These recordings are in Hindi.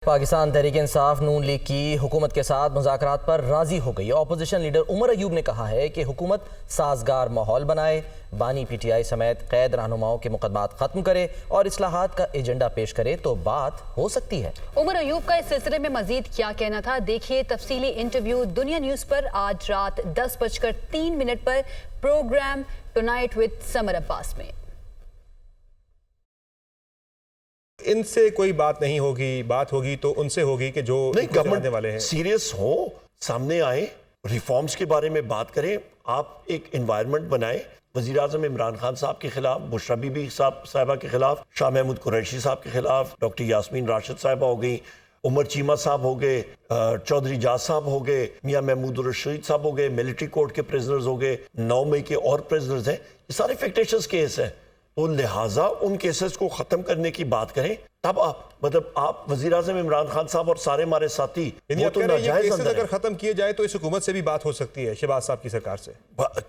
पाकिस्तान तहरीक इंसाफ नून लीग की हुकूमत के साथ मुज़ाकरात पर राजी हो गई। अपोजिशन लीडर उमर अयूब ने कहा है कि हुकूमत साजगार माहौल बनाए, बानी PTI समेत कैद रहनुमाओं के मुकदमात खत्म करे और इस्लाहात का एजेंडा पेश करे तो बात हो सकती है। उमर अयूब का इस सिलसिले में मजीद क्या कहना था, देखिए तफसीली इंटरव्यू दुनिया न्यूज़ पर आज रात 10:03 पर program tonight with Samar Abbas में। इनसे कोई बात नहीं होगी, बात होगी तो उनसे होगी कि जो गवर्नमेंट वाले हैं सीरियस हो, सामने आए, रिफॉर्म्स के बारे में बात करें। आप एक एनवायरनमेंट बनाए। वजीर आजम इमरान खान साहब के खिलाफ, बुशरा बीबी साहिबा के खिलाफ, शाह महमूद कुरैशी साहब के खिलाफ, डॉक्टर यास्मीन राशिद साहिबा हो गई, उमर चीमा साहब हो गए, चौधरी जाज साहब हो गए, मियां महमूद रशीद साहब हो गए, मिलिट्री कोर्ट के प्रिजनर्स हो गए, 9 मई के और प्रिजनर्स हैं। ये सारे फिक्टिशियस केस हैं, तो लिहाजा उन केसेस को खत्म करने की बात करें। तब आप वजीर आजम इमरान खान साहब और सारे हमारे साथी वो तो नाजायज अंदर अगर खत्म किए जाए तो इस हुकूमत से भी बात हो सकती है, शहबाज साहब की सरकार से।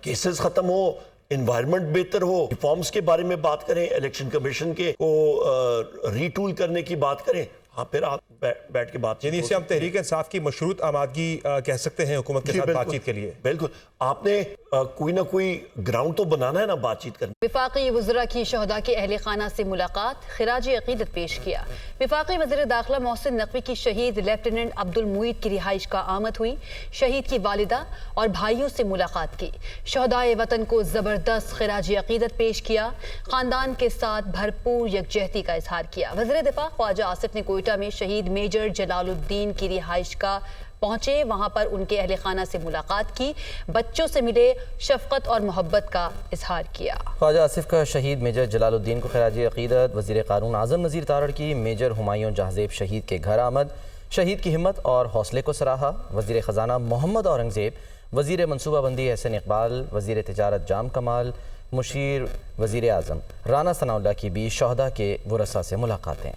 केसेस खत्म हो, एनवायरनमेंट बेहतर हो, रिफॉर्म्स के बारे में बात करें, इलेक्शन कमीशन के को रीटूल करने की बात करें। हाँ, फिर आप बैठ के बात, यानी इसे हम तहरीक इंसाफ की मशरूत आमादगी कह सकते हैं हुकूमत के साथ बातचीत के लिए। बिल्कुल, आपने कोई ना कोई ग्राउंड तो बनाना है ना बातचीत करने। विफाकी वज़रा की शहदा के अहले खाना से मुलाकात, खिराजी अकीदत पेश किया। विफाकी वज़ीर दाखिला मोहसिन नकवी की शहीद लेफ्टिनेंट अब्दुल मुईद की रिहाइश का आमद हुई। शहीद की वालिदा और भाइयों से मुलाकात की। शहदाए वतन को जबरदस्त खिराजी अकीदत पेश किया। खानदान के साथ भरपूर यकजहती का इजहार किया। वज़ीर दिफा ख्वाजा आसिफ ने कोयटा में शहीद मेजर जलालुद्दीन की रिहाइश का पहुंचे, वहां पर उनके अहले खाना से मुलाकात की, बच्चों से मिले, शफकत और मोहब्बत का इजहार किया। ख्वाजा आसिफ का शहीद मेजर जलालुद्दीन को खिराजी अकीदत। वज़ीर क़ानून आज़म नज़ीर तारड़ की मेजर हुमायूं जहाज़ेब शहीद के घर आमद, शहीद की हिम्मत और हौसले को सराहा। वज़ीर ख़जाना मोहम्मद औरंगज़ेब, वज़ीर मनसूबाबंदी एहसन इकबाल, वज़ीर तिजारत जाम कमाल, मुशीर वज़ीर आज़म राना सनाउल्लाह की भी शहदा के वरसा से मुलाकातें।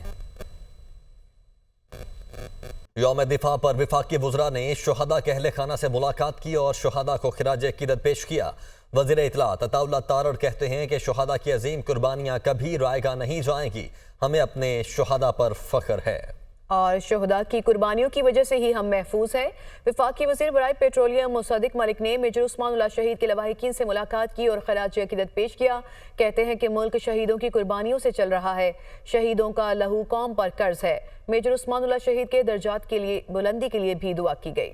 यौम दिफा पर विफाकी वज़रा ने शुहदा के अहले खाना से मुलाकात की और शुहदा को खिराज अकीदत पेश किया। वज़ीर इत्तलात अताउल्लाह तारड़ कहते हैं कि शुहदा की अजीम कुर्बानियाँ कभी रायगा नहीं जाएंगी। हमें अपने शुहदा पर फ़ख्र है और शुहदा की कुर्बानियों की वजह से ही हम महफूज है। विफाकी वज़ीर बराए पेट्रोलियम मुसद्दिक मलिक ने मेजर उस्मानुल्लाह शहीद के लवाहिकीन से मुलाकात की और खिराज अकीदत पेश किया। कहते हैं कि मुल्क शहीदों की कुर्बानियों से चल रहा है। शहीदों का लहू कौम पर कर्ज है। मेजर उस्मानुल्लाह शहीद के दर्जात के लिए बुलंदी के लिए भी दुआ की गई।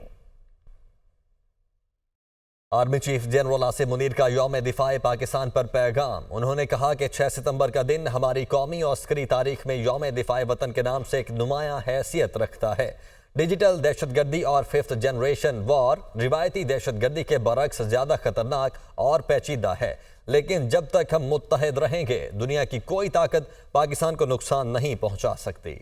Army chief general Asim Munir का यौम दिफाए पाकिस्तान पर पैगाम। उन्होंने कहा कि 6 सितंबर का दिन हमारी कौमी और अस्करी तारीख में यौम दिफाए वतन के नाम से एक नुमायां हैसियत रखता है। डिजिटल दहशतगर्दी और 5th जनरेशन वॉर रिवायती दहशतगर्दी के बरक्स ज़्यादा खतरनाक और पेचीदा है, लेकिन जब तक हम मुत्तहिद रहेंगे दुनिया की कोई ताकत पाकिस्तान को नुकसान नहीं पहुँचा सकती।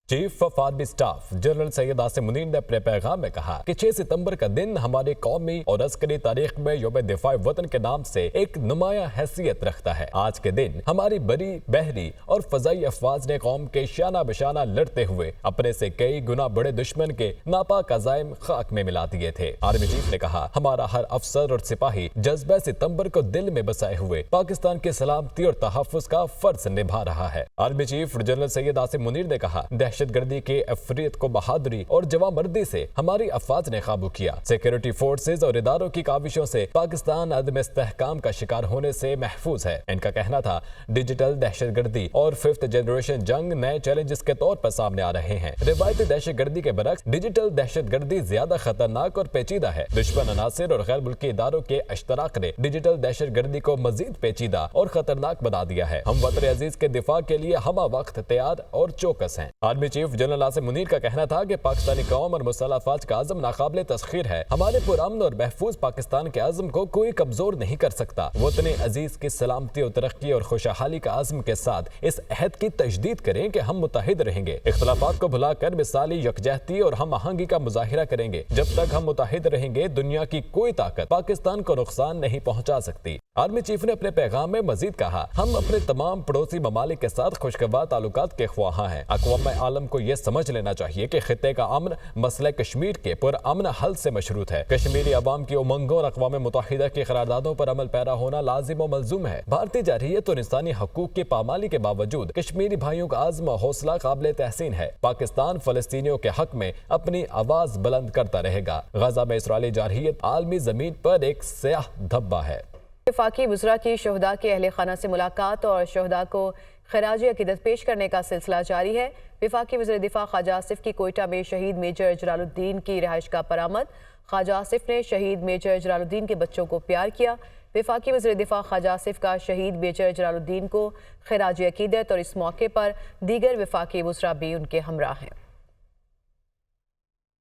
Chief of army staff general Syed Asim Munir ने अपने पैगाम में कहा कि 6 सितंबर का दिन हमारे कौमी और अस्करी तारीख में यौम दिफाए वतन के नाम से एक नुमायां हैसियत रखता है। आज के दिन हमारी बड़ी बहरी और फजाई अफवाज ने कौम के शाना बशाना लड़ते हुए अपने से कई गुना बड़े दुश्मन के नापाक अज़ाइम खाक में मिला दिए थे। आर्मी चीफ ने कहा, हमारा हर अफसर और सिपाही जज्बा सितंबर को दिल में बसाए हुए पाकिस्तान की सलामती और तहफ़्फ़ुज़ का फर्ज निभा रहा है। Army chief general Syed Asim Munir ने कहा, दहशतगर्दी के अफरीत को बहादुरी और जवामर्दी से हमारी अफवाज ने काबू किया। सिक्योरिटी फोर्सेज और इदारों की काविशों से पाकिस्तान अदम इस्तेहकाम का शिकार होने से महफूज है। इनका कहना था, डिजिटल दहशतगर्दी और 5th जनरेशन जंग नए चैलेंजेस के तौर पर सामने आ रहे हैं। रिवायती दहशतगर्दी के बरक्स डिजिटल दहशतगर्दी ज्यादा खतरनाक और पेचीदा है। दुश्मन अनासिर और गैर मुल्की इदारों के इश्तराक ने डिजिटल दहशतगर्दी को मजीद पेचीदा और खतरनाक बना दिया है। हम वतन अजीज के दिफा के लिए हमा वक्त तैयार और चौकस हैं। Army chief general Asim Munir का कहना था कि पाकिस्तानी कौम और मुसल्लह अफवाज का आज़म नाकाबिले तस्खीर है। हमारे पुरअमन और महफूज पाकिस्तान के आज़म को कोई कमजोर नहीं कर सकता। वतन अजीज की सलामती और तरक्की और खुशहाली का आज़म के साथ इस अहद की तजदीद करें कि हम मुत्तहिद रहेंगे, इख्तलाफात को भुलाकर मिसाली यकजहती और हम आहंगी का मुजाहिरा करेंगे। जब तक हम मुत्तहिद रहेंगे दुनिया की कोई ताकत पाकिस्तान को नुकसान नहीं पहुँचा सकती। आर्मी चीफ ने अपने पैगाम में मजीद कहा, हम अपने तमाम पड़ोसी ममालिक के साथ खुशगवार ताल्लुकात के ख्वाहां हैं। अक़वाम आलम को यह समझ लेना चाहिए कि खित्ते का अमन मसले कश्मीर के पुरअमन हल से मशरूत है। कश्मीरी अवाम की उमंगों और अक़वाम मुत्तहिदा की करारदादों पर अमल पैरा होना लाजिम और मलजूम है। भारतीय जरहियत और इंसानी हकूक की पामाली के बावजूद कश्मीरी भाइयों का आज़म और हौसला काबिल तहसीन है। पाकिस्तान फ़लस्तीनियों के हक में अपनी आवाज़ बुलंद करता रहेगा। गजा में इसराइली जरहियत आलमी ज़मीन पर एक स्याह धब्बा है। वफाकी वज़रा की शहदा के अहले खाना से मुलाकात और शहदा को खराज अकीदत पेश करने का सिलसिला जारी है। वफाकी वज़ीर दिफा ख्वाजा आसिफ की कोयटा में शहीद मेजर जलालुद्दीन की रिहाइश का बरामद। ख्वाजा आसिफ ने शहीद मेजर जलालुद्दीन के बच्चों को प्यार किया। वफाकी वज़ीर दिफा ख्वाजा आसिफ का शहीद मेजर जलालुद्दीन को खराज अकीदत और इस मौके पर दीगर वफाकी वज़रा भी उनके हमरा हैं।